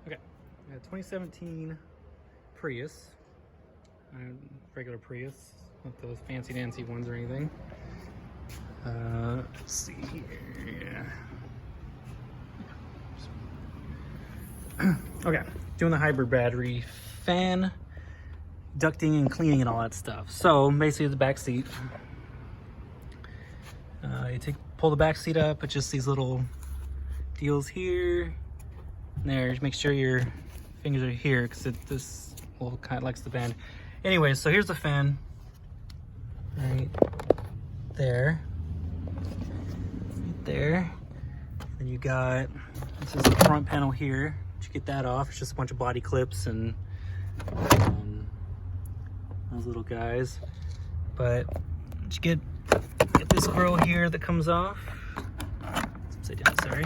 Okay, 2017 Prius, regular Prius, not those fancy dancy ones or anything. Let's see here. Yeah. Okay, doing the hybrid battery, fan, ducting and cleaning and all that stuff. So basically the back seat. You pull the back seat up, it's just these little deals here. There, make sure your fingers are here because this little kind of likes to bend. Anyway, so here's the fan right there. Right there. Then you got, this is the front panel here. You get that off. It's just a bunch of body clips and those little guys. But you get this grill here that comes off. It's upside down, sorry.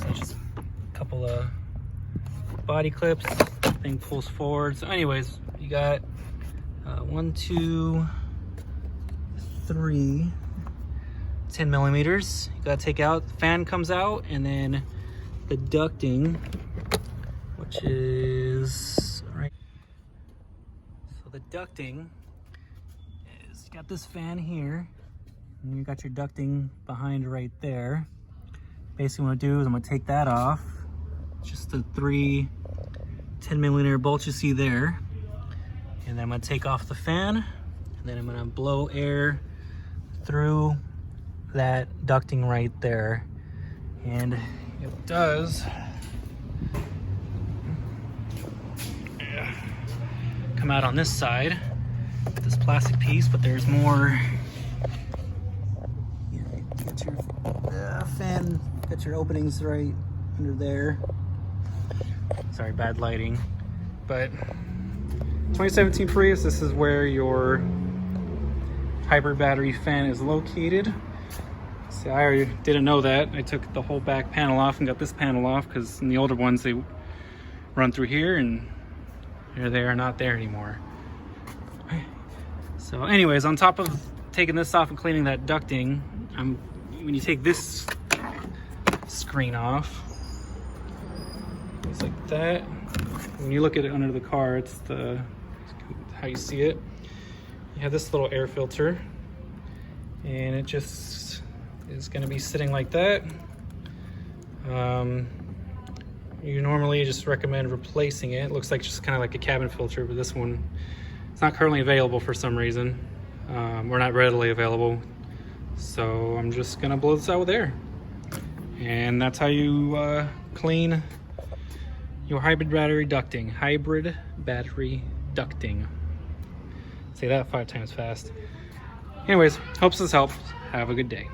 So just a couple of body clips. Thing pulls forward. So anyways, you got 1, 2, 3 10 millimeters. You gotta take out. The fan comes out, and then the ducting, which is right. So the ducting is, you got this fan here, and you got your ducting behind right there. Basically what I'm gonna do is I'm gonna take that off. Just the 3 10 millimeter bolts you see there. And then I'm gonna take off the fan, and then I'm gonna blow air through that ducting right there. And it does come out on this side, this plastic piece, but there's more. Get your fan, get your openings right under there. Sorry, bad lighting. But 2017 Prius, this is where your hybrid battery fan is located. See, I already didn't know that. I took the whole back panel off and got this panel off because in the older ones they run through here and here they are not there anymore. So anyways, on top of taking this off and cleaning that ducting, when you take this screen off, it's like that. When you look at it under the car, it's how you see it. You have this little air filter, and it just is going to be sitting like that. You normally just recommend replacing it. It looks like just kind of like a cabin filter, but this one, it's not currently available for some reason. Or not readily available. So I'm just going to blow this out with air. And that's how you clean your hybrid battery ducting. Hybrid battery ducting. Say that 5 times fast. Anyways, hopes this helps. Have a good day.